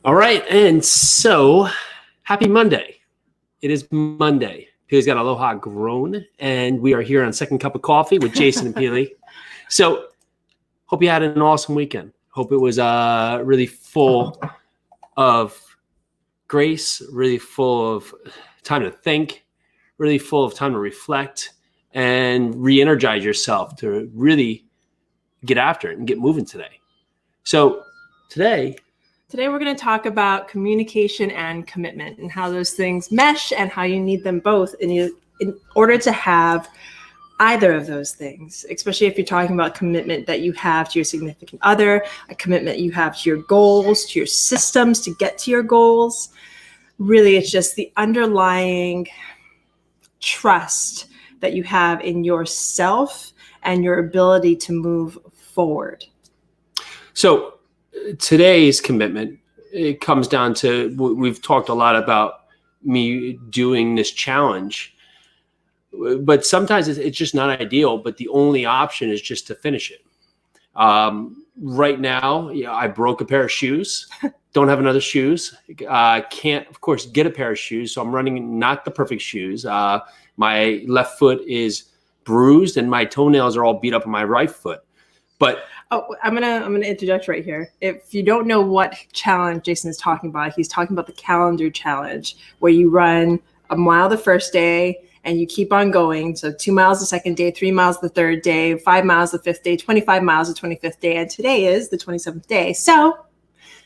All right, and so happy Monday. It is Monday. Pili's got Aloha grown, and we are here on Second Cup of Coffee with Jason and Pili. So hope you had an awesome weekend. Hope it was really full of grace, really full of time to think, really full of time to reflect and re-energize yourself to really get after it and get moving today. So today we're going to talk about communication and commitment and how those things mesh and how you need them both in order to have either of those things, especially if you're talking about commitment that you have to your significant other, a commitment you have to your goals, to your systems to get to your goals. Really, it's just the underlying trust that you have in yourself and your ability to move forward. So today's commitment, it comes down to, we've talked a lot about me doing this challenge, but sometimes it's just not ideal, but the only option is just to finish it. Right now, I broke a pair of shoes, don't have another shoes. Can't, of course, get a pair of shoes. So I'm running not the perfect shoes. My left foot is bruised and my toenails are all beat up on my right foot. But I'm gonna interject right here. If you don't know what challenge Jason is talking about, he's talking about the calendar challenge, where you run a mile the first day and you keep on going. So 2 miles the second day, 3 miles the third day, 5 miles the fifth day, 25 miles the 25th day, and today is the 27th day. So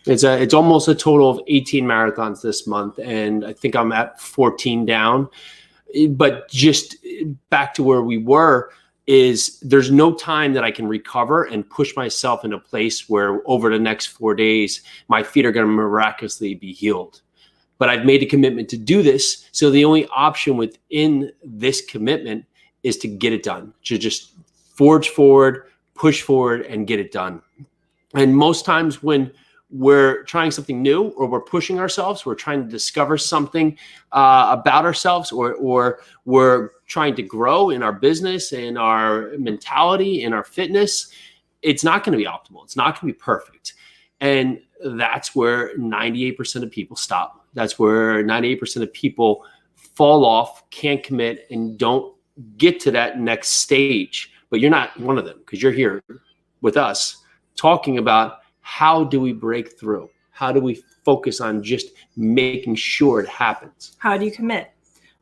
it's almost a total of 18 marathons this month, and I think I'm at 14 down. But just back to where we were, is there's no time that I can recover and push myself in a place where over the next 4 days, my feet are going to miraculously be healed. But I've made a commitment to do this. So the only option within this commitment is to get it done, to just forge forward, push forward, and get it done. And most times when we're trying something new or we're pushing ourselves, we're trying to discover something about ourselves, or we're trying to grow in our business, in our mentality, in our fitness, it's not going to be optimal. It's not going to be perfect. And that's where 98% of people stop. That's where 98% of people fall off, can't commit, and don't get to that next stage. But you're not one of them, because you're here with us talking about how do we break through? How do we focus on just making sure it happens? How do you commit?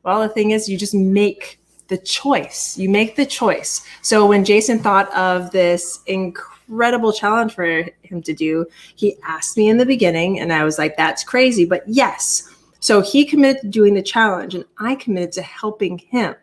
Well, the thing is, you just make the choice. You make the choice. So when Jason thought of this incredible challenge for him to do, he asked me in the beginning, and I was like, that's crazy, but yes. So he committed to doing the challenge, and I committed to helping him.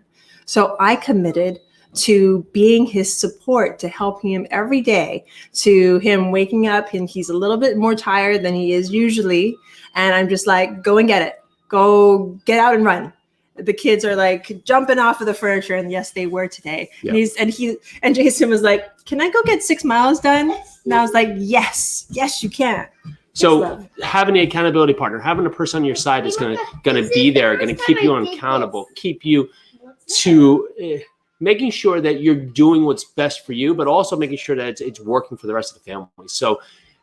So I committed to being his support, to helping him every day, to him waking up and he's a little bit more tired than he is usually. And I'm just like, go and get it. Go get out and run. The kids are like jumping off of the furniture, and yes, they were today. Yeah. And Jason was like, can I go get 6 miles done? And I was like, yes, you can. So having an accountability partner, having a person on your side that's gonna be there, gonna keep you accountable, keep you to making sure that you're doing what's best for you, but also making sure that it's working for the rest of the family. So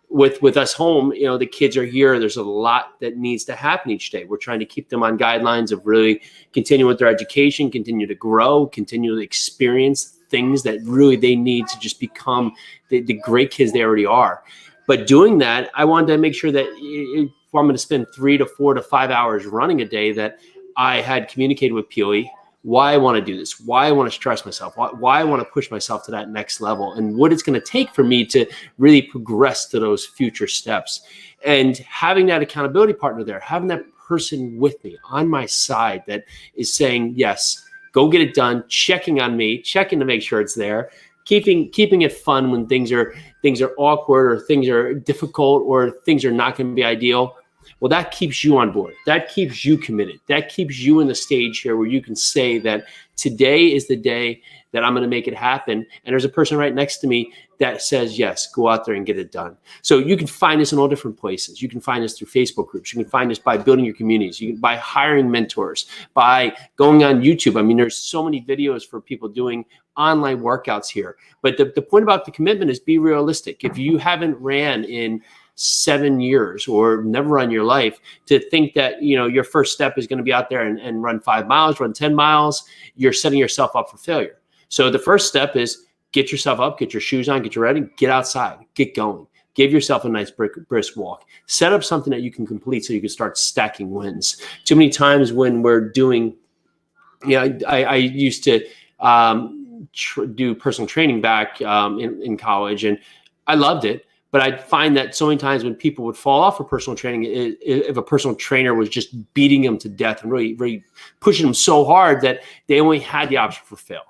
with us home, the kids are here. There's a lot that needs to happen each day. We're trying to keep them on guidelines of really continue with their education, continue to grow, continue to experience things that really they need to just become the great kids they already are. But doing that, I wanted to make sure that if I'm going to spend 3 to 4 to 5 hours running a day, that I had communicated with Pili why I want to do this, why I want to stress myself, why I want to push myself to that next level, and what it's going to take for me to really progress to those future steps. And having that accountability partner there, having that person with me on my side that is saying, yes, go get it done, checking on me, checking to make sure it's there, keeping it fun when things are awkward or things are difficult or things are not going to be ideal. Well, that keeps you on board. That keeps you committed. That keeps you in the stage here where you can say that today is the day that I'm going to make it happen. And there's a person right next to me that says, yes, go out there and get it done. So you can find us in all different places. You can find us through Facebook groups. You can find us by building your communities. You can by hiring mentors, by going on YouTube. I mean, there's so many videos for people doing online workouts here. But the point about the commitment is be realistic. If you haven't ran in 7 years or never run your life, to think that, your first step is going to be out there and run 5 miles, run 10 miles, you're setting yourself up for failure. So the first step is get yourself up, get your shoes on, get you ready, get outside, get going. Give yourself a nice brisk walk. Set up something that you can complete so you can start stacking wins. Too many times when we're doing, I used to do personal training back in college, and I loved it. But I'd find that so many times when people would fall off for personal training, if a personal trainer was just beating them to death and really, really pushing them so hard that they only had the option for fail.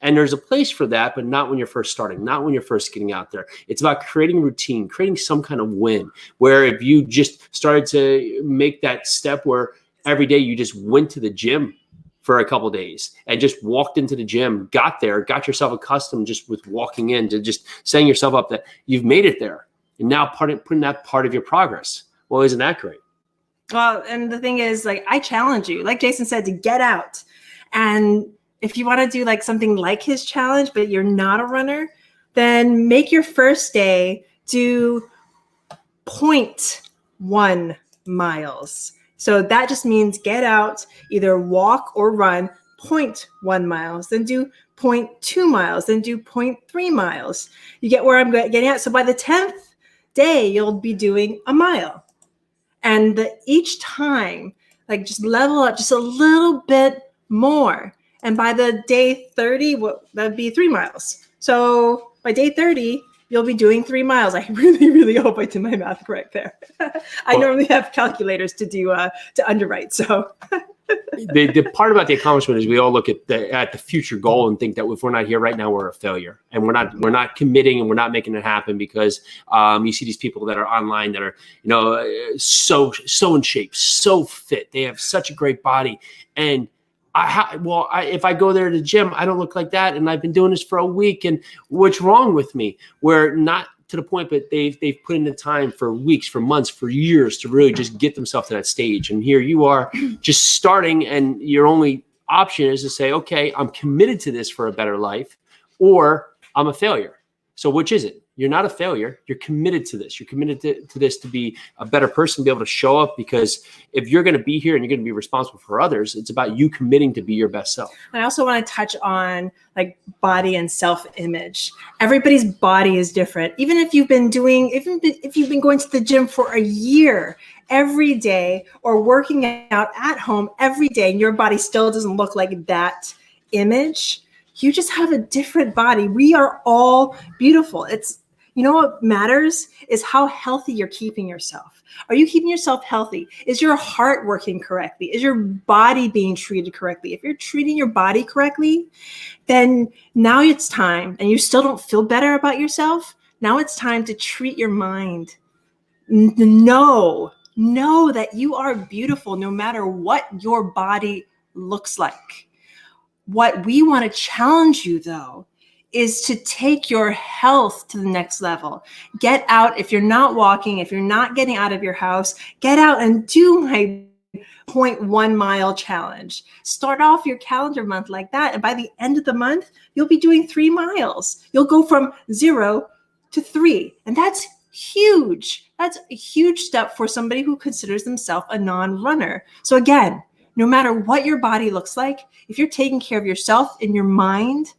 And there's a place for that, but not when you're first starting, not when you're first getting out there. It's about creating routine, creating some kind of win, where if you just started to make that step where every day you just went to the gym for a couple of days and just walked into the gym, got there, got yourself accustomed just with walking in to just setting yourself up that you've made it there. And now putting that part of your progress. Well, isn't that great? Well, and the thing is, like, I challenge you, like Jason said, to get out. And if you want to do like something like his challenge, but you're not a runner, then make your first day do 0.1 miles. So that just means get out, either walk or run 0.1 miles, then do 0.2 miles, then do 0.3 miles. You get where I'm getting at? So by the 10th day, you'll be doing a mile. And each time, like, just level up just a little bit more. And by the day 30, that'd be 3 miles. So by day 30, you'll be doing 3 miles. I really, really hope I did my math correct there. I normally have calculators to do to underwrite. So the part about the accomplishment is we all look at the future goal and think that if we're not here right now, we're a failure, and we're not committing and we're not making it happen because you see these people that are online that are so in shape, so fit, they have such a great body, and if I go there to the gym, I don't look like that, and I've been doing this for a week, and what's wrong with me? We're not to the point, but they've put in the time for weeks, for months, for years to really just get themselves to that stage. And here you are just starting, and your only option is to say, okay, I'm committed to this for a better life, or I'm a failure. So which is it? You're not a failure. You're committed to this. You're committed to this to be a better person, be able to show up, because if you're going to be here and you're going to be responsible for others, it's about you committing to be your best self. I also want to touch on like body and self-image. Everybody's body is different. Even if you've been going to the gym for a year every day, or working out at home every day, and your body still doesn't look like that image, you just have a different body. We are all beautiful. What matters is how healthy you're keeping yourself. Are you keeping yourself healthy? Is your heart working correctly? Is your body being treated correctly? If you're treating your body correctly, then now it's time, and you still don't feel better about yourself, now it's time to treat your mind. Know that you are beautiful no matter what your body looks like. What we want to challenge you, though, is to take your health to the next level. Get out. If you're not walking, if you're not getting out of your house, get out and do my 0.1 mile challenge. Start off your calendar month like that. And by the end of the month, you'll be doing 3 miles. You'll go from 0 to 3. And that's huge. That's a huge step for somebody who considers themselves a non-runner. So again, no matter what your body looks like, if you're taking care of yourself and your mind,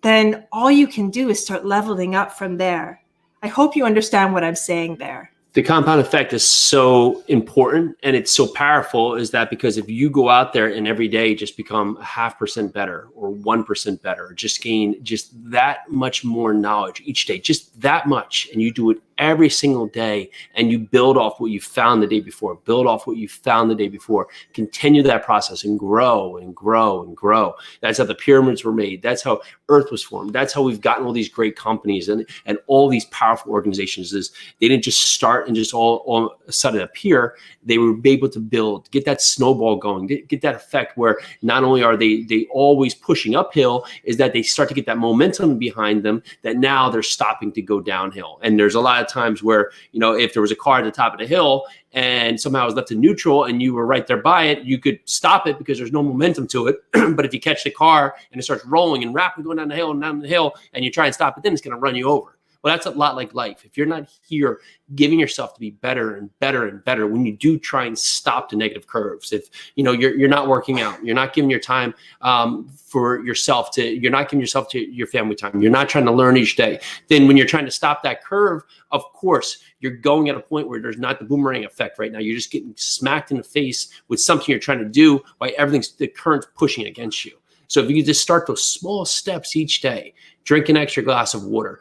then all you can do is start leveling up from there. I hope you understand what I'm saying there. The compound effect is so important, and it's so powerful, is that because if you go out there and every day just become 0.5% better or 1% better, just gain just that much more knowledge each day, just that much, and you do it every single day, and you build off what you found the day before, continue that process and grow and grow and grow. That's how the pyramids were made. That's how Earth was formed. That's how we've gotten all these great companies and all these powerful organizations. They didn't just start and just all of a sudden appear. They were able to build, get that snowball going, get that effect where not only are they always pushing uphill, is that they start to get that momentum behind them, that now they're stopping to go downhill. And there's a lot of times where, if there was a car at the top of the hill and somehow it was left in neutral and you were right there by it, you could stop it because there's no momentum to it. But if you catch the car and it starts rolling and rapidly going down the hill and you try and stop it, then it's going to run you over. Well, that's a lot like life. If you're not here giving yourself to be better and better and better, when you do try and stop the negative curves, if you're not working out, you're not giving your time for yourself you're not giving yourself to your family time, you're not trying to learn each day, then when you're trying to stop that curve, of course, you're going at a point where there's not the boomerang effect right now. You're just getting smacked in the face with something you're trying to do while the current's pushing against you. So if you just start those small steps each day, drink an extra glass of water,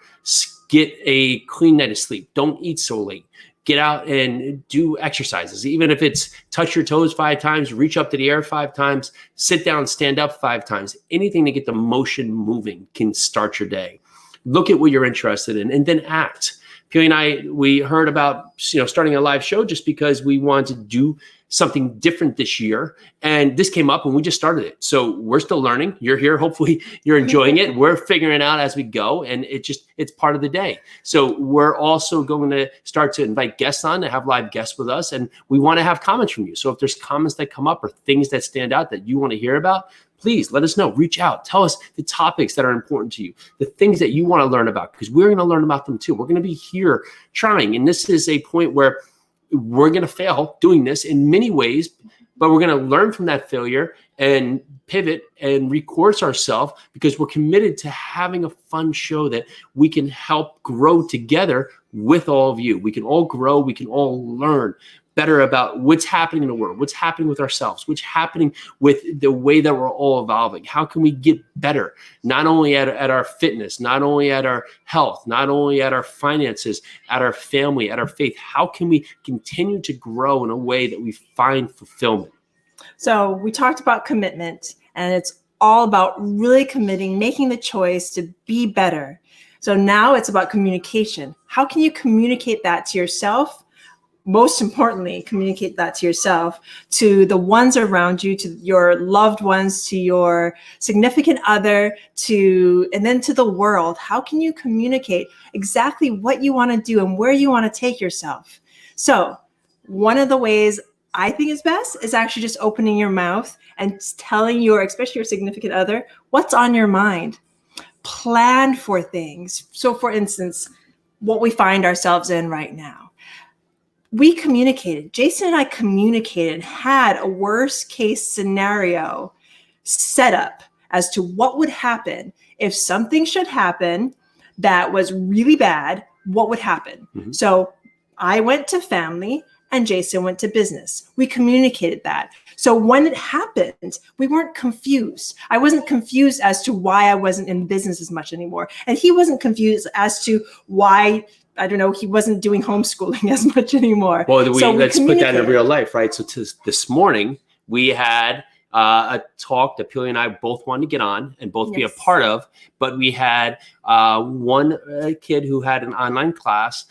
get a clean night of sleep, don't eat so late, get out and do exercises. Even if it's touch your toes 5 times, reach up to the air 5 times, sit down, stand up 5 times, anything to get the motion moving can start your day. Look at what you're interested in and then act. Pili and I, we heard about starting a live show just because we wanted to do something different this year. And this came up and we just started it. So we're still learning. You're here. Hopefully you're enjoying it. We're figuring it out as we go. And it's part of the day. So we're also going to start to invite guests on to have live guests with us. And we want to have comments from you. So if there's comments that come up or things that stand out that you want to hear about, please let us know. Reach out. Tell us the topics that are important to you, the things that you want to learn about, because we're going to learn about them too. We're going to be here trying. And this is a point where we're going to fail doing this in many ways, but we're going to learn from that failure and pivot and recourse ourselves because we're committed to having a fun show that we can help grow together with all of you. We can all grow. We can all learn better about what's happening in the world, what's happening with ourselves, what's happening with the way that we're all evolving. How can we get better, not only at our fitness, not only at our health, not only at our finances, at our family, at our faith? How can we continue to grow in a way that we find fulfillment? So we talked about commitment, and it's all about really committing, making the choice to be better. So now it's about communication. How can you communicate that to yourself? Most importantly, communicate that to yourself, to the ones around you, to your loved ones, to your significant other, and then to the world. How can you communicate exactly what you want to do and where you want to take yourself? So one of the ways I think is best is actually just opening your mouth and telling especially your significant other, what's on your mind. Plan for things. So for instance, what we find ourselves in right now. Jason and I communicated, had a worst case scenario set up as to what would happen if something should happen that was really bad, what would happen. Mm-hmm. So I went to family and Jason went to business. We communicated that. So when it happened, we weren't confused. I wasn't confused as to why I wasn't in business as much anymore. And he wasn't confused as to why, I don't know, he wasn't doing homeschooling as much anymore. Well, let's put that in real life, right? So this morning, we had a talk that Pili and I both wanted to get on and both be a part of, but we had one kid who had an online class,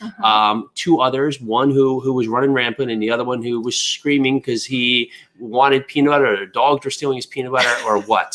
2 others, one who was running rampant and the other one who was screaming because he wanted peanut butter, or dogs were stealing his peanut butter or what.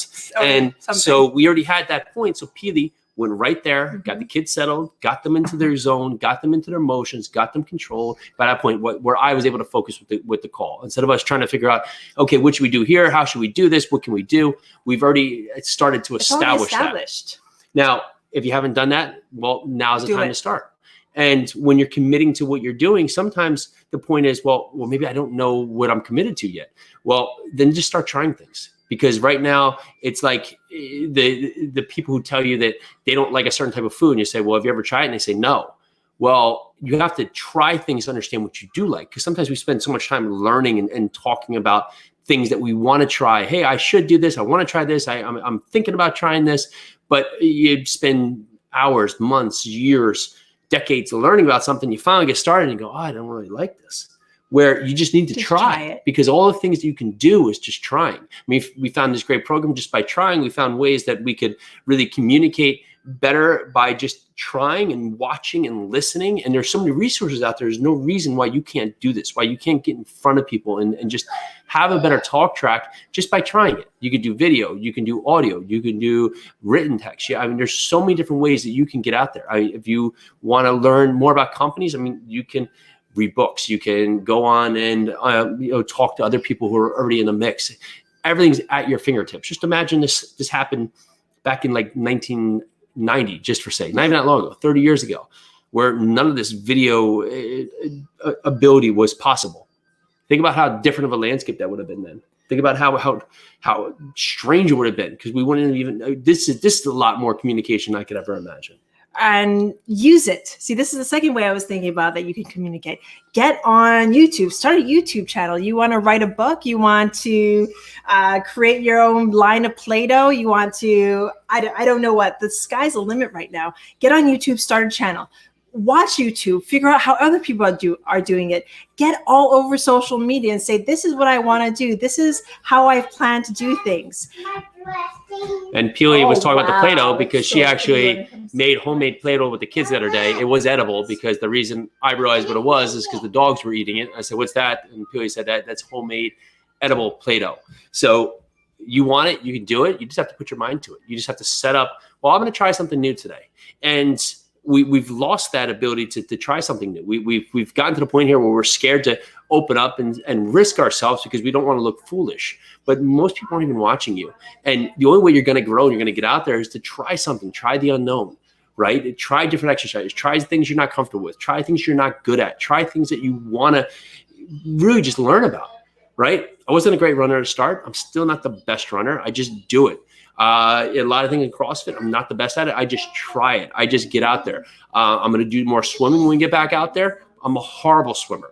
So we already had that point. So Pili went right there, got the kids settled, got them into their zone, got them into their emotions, got them controlled. By that point, where I was able to focus with the call, instead of us trying to figure out, okay, what should we do here? How should we do this? What can we do? We've already started to establish that. Now, if you haven't done that, well, now's the time to start. And when you're committing to what you're doing, sometimes the point is, well, maybe I don't know what I'm committed to yet. Well, then just start trying things. Because right now it's like the people who tell you that they don't like a certain type of food, and you say, well, have you ever tried it? And they say, no. Well, you have to try things to understand what you do like. Because sometimes we spend so much time learning and talking about things that we want to try. Hey, I should do this. I want to try this. I'm thinking about trying this. But you spend hours, months, years, decades learning about something. You finally get started and you go, I don't really like this. Where you just need to try it, because all the things that you can do is just trying. I mean, we found this great program just by trying. We found ways that we could really communicate better by just trying and watching and listening. And there's so many resources out there. There's no reason why you can't do this, why you can't get in front of people and just have a better talk track just by trying it. You could do video, you can do audio, you can do written text. Yeah, I mean, there's so many different ways that you can get out there. If you want to learn more about companies, I mean, you can read books, you can go on and talk to other people who are already in the mix. Everything's at your fingertips. Just imagine this happened back in like 1990, just for say, not even that long ago, 30 years ago. where none of this video ability was possible. Think about how different of a landscape that would have been then. Think about how strange it would have been, because we wouldn't even, this is a lot more communication than I could ever imagine. And use it. See, this is the second way I was thinking about that you can communicate. Get on YouTube, start a YouTube channel. You want to write a book, you want to create your own line of Play-Doh, you want to, I don't know what, the sky's the limit right now. Get on YouTube, start a channel. Watch YouTube, figure out how other people are doing it. Get all over social media and say, this is what I want to do. This is how I plan to do things. And Pili was talking about the Play-Doh because she actually made homemade Play-Doh with the kids the other day. It was edible, because the reason I realized what it was is because the dogs were eating it. I said, what's that? And Pili said, that's homemade edible Play-Doh. So you want it, you can do it. You just have to put your mind to it. You just have to set up, well, I'm going to try something new today. And we've lost that ability to try something new. We've gotten to the point here where we're scared to open up and risk ourselves because we don't want to look foolish. But most people aren't even watching you. And the only way you're going to grow and you're going to get out there is to try something, try the unknown, right? Try different exercises, try things you're not comfortable with, try things you're not good at, try things that you want to really just learn about, right? I wasn't a great runner to start. I'm still not the best runner. I just do it. A lot of things in CrossFit, I'm not the best at it. I just try it. I just get out there. I'm going to do more swimming when we get back out there. I'm a horrible swimmer.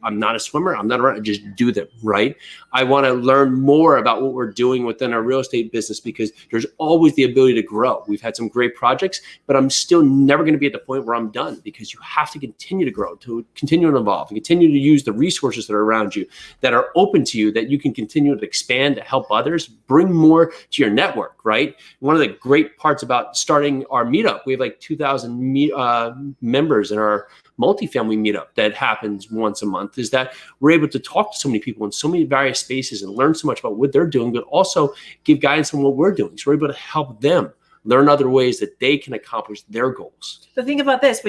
I'm not a swimmer. I'm not a runner. I just do them, right? I want to learn more about what we're doing within our real estate business, because there's always the ability to grow. We've had some great projects, but I'm still never going to be at the point where I'm done, because you have to continue to grow, to continue to evolve, and continue to use the resources that are around you, that are open to you, that you can continue to expand to help others, bring more to your network, right? One of the great parts about starting our meetup, we have like 2,000 members in our multifamily meetup that happens once a month, is that we're able to talk to so many people in so many various spaces and learn so much about what they're doing, but also give guidance on what we're doing. So we're able to help them learn other ways that they can accomplish their goals. So think about this.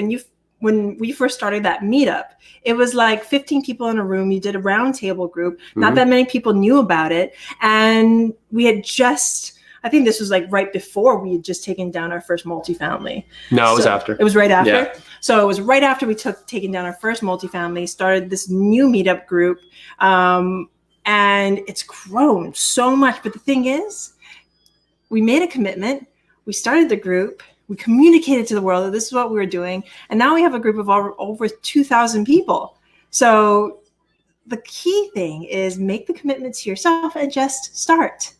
When we first started that meetup, it was like 15 people in a room. You did a roundtable group. Not that many people knew about it. And we had just, I think this was like right before we had just taken down our first multifamily. No, it was after. It was right after. Yeah. So it was right after we taken down our first multifamily, started this new meetup group. And it's grown so much. But the thing is, we made a commitment. We started the group. We communicated to the world that this is what we were doing. And now we have a group of over 2,000 people. So the key thing is make the commitment to yourself and just start.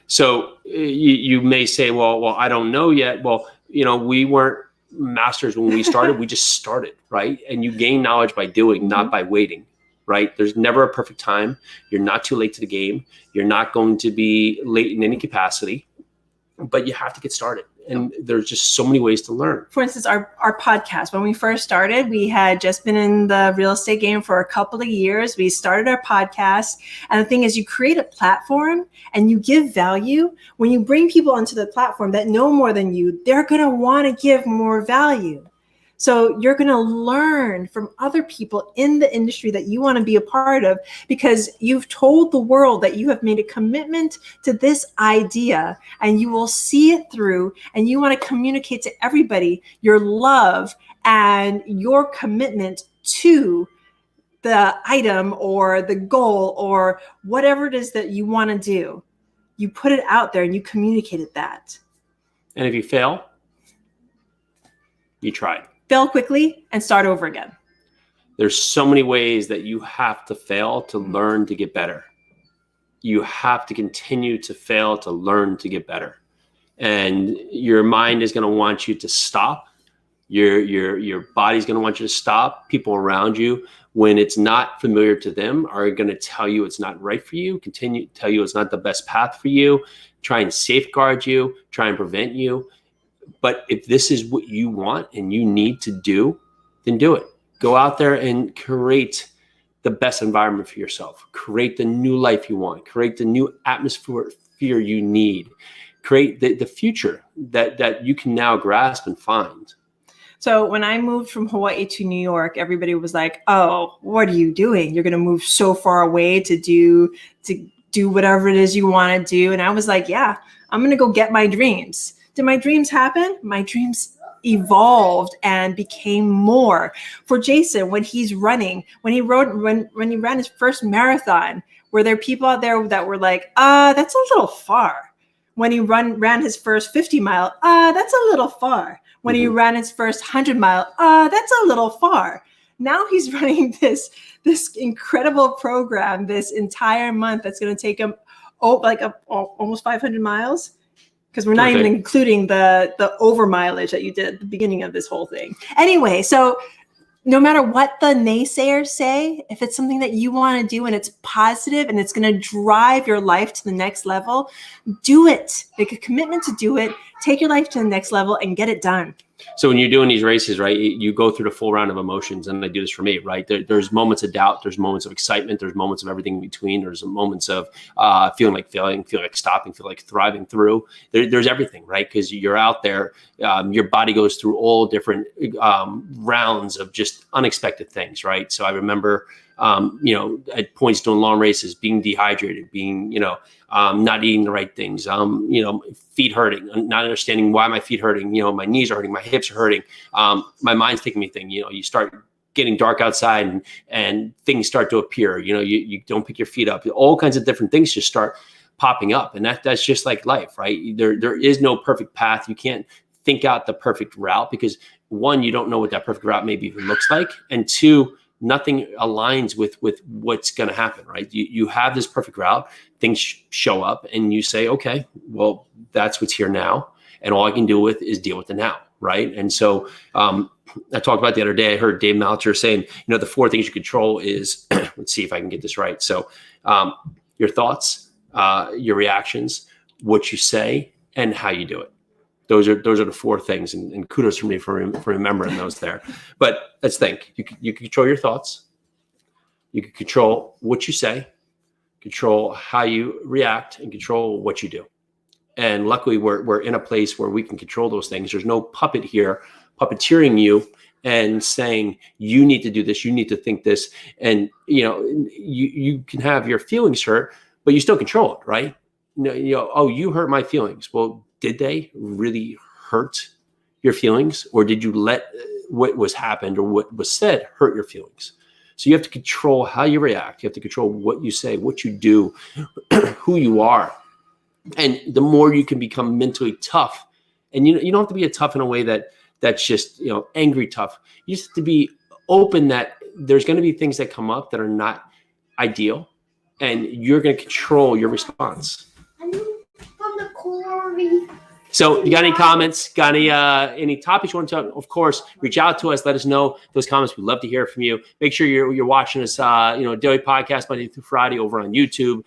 So you may say, well, I don't know yet. Well, we weren't masters when we started. We just started, right? And you gain knowledge by doing, not by waiting, right? There's never a perfect time. You're not too late to the game. You're not going to be late in any capacity, but you have to get started. And there's just so many ways to learn. For instance, our podcast, when we first started, we had just been in the real estate game for a couple of years. We started our podcast. And the thing is, you create a platform and you give value. When you bring people onto the platform that know more than you, they're going to want to give more value. So you're going to learn from other people in the industry that you want to be a part of, because you've told the world that you have made a commitment to this idea and you will see it through, and you want to communicate to everybody your love and your commitment to the item or the goal or whatever it is that you want to do. You put it out there and you communicated that. And if you fail, you tried. Fail quickly and start over again. There's so many ways that you have to fail to learn to get better. You have to continue to fail to learn to get better. And your mind is going to want you to stop. Your body's going to want you to stop. People around you, when it's not familiar to them, are going to tell you it's not right for you, continue to tell you it's not the best path for you, try and safeguard you, try and prevent you. But if this is what you want and you need to do, then do it. Go out there and create the best environment for yourself. Create the new life you want. Create the new atmosphere you need. Create the future that you can now grasp and find. So when I moved from Hawaii to New York, everybody was like, oh, what are you doing? You're going to move so far away to do whatever it is you want to do. And I was like, yeah, I'm going to go get my dreams. Did my dreams happen? My dreams evolved and became more. For Jason, when he's running, when he ran his first marathon, were there people out there that were like, that's a little far? When he ran his first 50 mile, that's a little far. When he ran his first 100 mile, that's a little far. Now he's running this incredible program this entire month that's going to take him almost 500 miles. Because we're not even including the over mileage that you did at the beginning of this whole thing. Anyway, so no matter what the naysayers say, if it's something that you want to do and it's positive and it's going to drive your life to the next level, do it. Make a commitment to do it. Take your life to the next level and get it done. So when you're doing these races, right, you go through the full round of emotions, and I do this for me, right? There's moments of doubt, there's moments of excitement, there's moments of everything in between, there's moments of feeling like failing, feeling like stopping, feel like thriving through. There's everything, right? Because you're out there, your body goes through all different rounds of just unexpected things, right? So I remember, at points doing long races, being dehydrated, being, not eating the right things, feet hurting, not understanding why my feet hurting, my knees are hurting, my hips are hurting. My mind's taking me thing, you start getting dark outside and things start to appear, you don't pick your feet up, all kinds of different things just start popping up. And that's just like life, right? There is no perfect path. You can't think out the perfect route because one, you don't know what that perfect route maybe even looks like. And two, nothing aligns with what's going to happen, right? You have this perfect route, things show up and you say, okay, well, that's what's here now. And all I can do with is deal with the now. Right. And so I talked about the other day, I heard Dave Meltzer saying, the 4 things you control is, let's see if I can get this right. So your thoughts, your reactions, what you say, and how you do it. Those are the 4 things, and kudos for me for remembering those there. But let's think. You can control your thoughts. You can control what you say, control how you react, and control what you do. And luckily, we're in a place where we can control those things. There's no puppet here puppeteering you and saying you need to do this, you need to think this, and you can have your feelings hurt, but you still control it, right? Oh, you hurt my feelings. Well, did they really hurt your feelings, or did you let what was happened or what was said hurt your feelings? So you have to control how you react. You have to control what you say, what you do, who you are. And the more you can become mentally tough, and you don't have to be a tough in a way that's just angry tough. You just have to be open that there's going to be things that come up that are not ideal, and you're going to control your response. So you got any comments, got any topics you want to, of course, reach out to us. Let us know those comments. We'd love to hear from you. Make sure you're watching us, daily podcast Monday through Friday over on YouTube.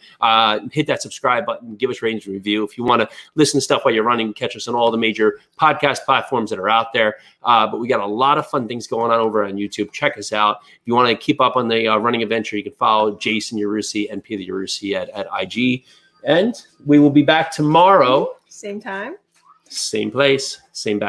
Hit that subscribe button, give us ratings and review. If you want to listen to stuff while you're running, catch us on all the major podcast platforms that are out there. But we got a lot of fun things going on over on YouTube. Check us out. If you want to keep up on the running adventure, you can follow Jason Yarusi and Pili Yarusi at IG. And we will be back tomorrow. Same time. Same place, same batch.